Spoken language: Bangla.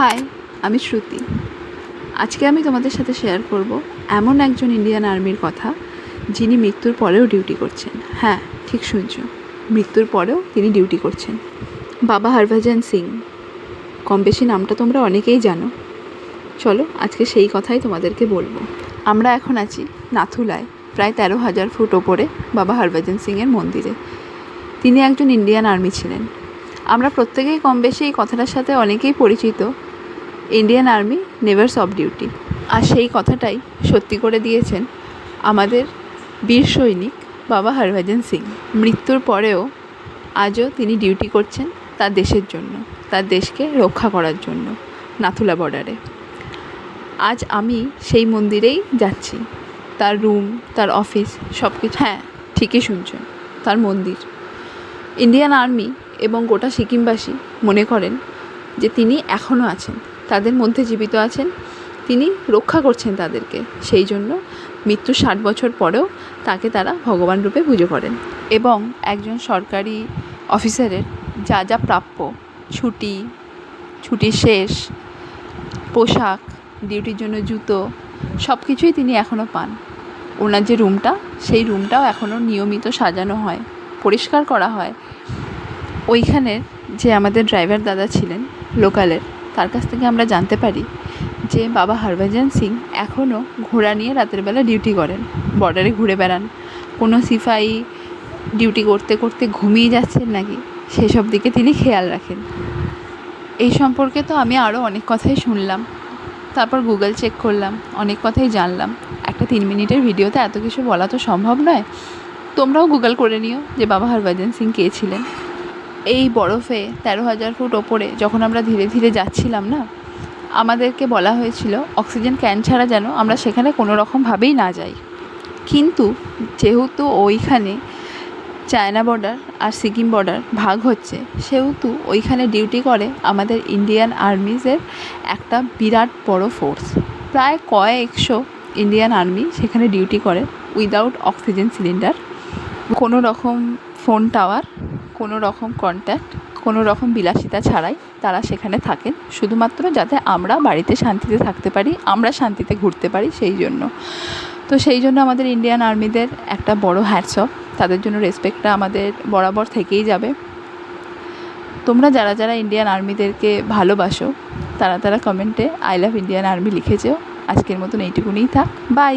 হাই, আমি শ্রুতি। আজকে আমি তোমাদের সাথে শেয়ার করব এমন একজন ইন্ডিয়ান আর্মির কথা যিনি মৃত্যুর পরেও ডিউটি করছেন। হ্যাঁ, ঠিক শুনছো, মৃত্যুর পরেও তিনি ডিউটি করছেন। বাবা হরভজন সিং। কম বেশি নামটা তোমরা অনেকেই জানো। চলো আজকে সেই কথাই তোমাদেরকে বলবো। আমরা এখন আছি নাথুলায়, প্রায় 13,000 ফুট ওপরে বাবা হরভজন সিংয়ের মন্দিরে। তিনি একজন ইন্ডিয়ান আর্মি ছিলেন। আমরা প্রত্যেকেই কম বেশি এই কথাটার সাথে অনেকেই পরিচিত, Indian army never off duty. আর সেই কথাটাই সত্যি করে দিয়েছেন আমাদের বীর সৈনিক বাবা হরভজন সিং। মৃত্যুর পরেও আজও তিনি ডিউটি করছেন তার দেশের জন্য, তার দেশকে রক্ষা করার জন্য নাথুলা বর্ডারে। আজ আমি সেই মন্দিরেই যাচ্ছি। তার রুম, তার অফিস, সব কিছু, হ্যাঁ ঠিকই শুনছেন, তার মন্দির। ইন্ডিয়ান আর্মি এবং গোটা সিকিমবাসী মনে করেন যে তিনি এখনও আছেন, তাদের মধ্যে জীবিত আছেন, তিনি রক্ষা করছেন তাদেরকে। সেই জন্য মৃত্যু 60 বছর পরেও তাকে তারা ভগবান রূপে পুজো করেন। এবং একজন সরকারি অফিসারের যা যা প্রাপ্য, ছুটির শেষ, পোশাক, ডিউটির জন্য জুতো, সব কিছুই তিনি এখনও পান। ওনার যে রুমটা, সেই রুমটাও এখনও নিয়মিত সাজানো হয়, পরিষ্কার করা হয়। ওইখানের যে আমাদের ড্রাইভার দাদা ছিলেন লোকালের, তার কাছ থেকে আমরা জানতে পারি যে বাবা হরভজন সিং এখনও ঘোড়া নিয়ে রাতের বেলা ডিউটি করেন, বর্ডারে ঘুরে বেড়ান। কোনো সিপাহি ডিউটি করতে করতে ঘুমিয়ে যাচ্ছেন নাকি, সেসব দিকে তিনি খেয়াল রাখেন। এই সম্পর্কে তো আমি আরও অনেক কথাই শুনলাম, তারপর গুগল চেক করলাম, অনেক কথাই জানলাম। একটা 3 মিনিটের ভিডিওতে এত কিছু বলা তো সম্ভব নয়। তোমরাও গুগল করে নিও যে বাবা হরভজন সিং কে ছিলেন। এই বরফে 13,000 ফুট ওপরে যখন আমরা ধীরে ধীরে যাচ্ছিলাম না, আমাদেরকে বলা হয়েছিল অক্সিজেন ক্যান ছাড়া যেন আমরা সেখানে কোনো রকমভাবেই না যাই। কিন্তু যেহেতু ওইখানে চায়না বর্ডার আর সিকিম বর্ডার ভাগ হচ্ছে, সেহেতু ওইখানে ডিউটি করে আমাদের ইন্ডিয়ান আর্মিজের একটা বিরাট বড় ফোর্স। প্রায় কয়েকশো ইন্ডিয়ান আর্মি সেখানে ডিউটি করে উইদাউট অক্সিজেন সিলিন্ডার, কোনো রকম ফোন টাওয়ার, কোনো রকম কন্ট্যাক্ট, কোনো রকম বিলাসিতা ছাড়াই তারা সেখানে থাকেন, শুধুমাত্র যাতে আমরা বাড়িতে শান্তিতে থাকতে পারি, আমরা শান্তিতে ঘুরতে পারি, সেই জন্য। তো সেই জন্য আমাদের ইন্ডিয়ান আর্মিদের একটা বড় হ্যাটস অফ, তাদের জন্য রেসপেক্টটা আমাদের বরাবর থেকেই যাবে। তোমরা যারা যারা ইন্ডিয়ান আর্মিদেরকে ভালোবাসো, তারা কমেন্টে আই লাভ ইন্ডিয়ান আর্মি লিখে যেও। আজকের মতন এইটুকুনিই থাক, বাই।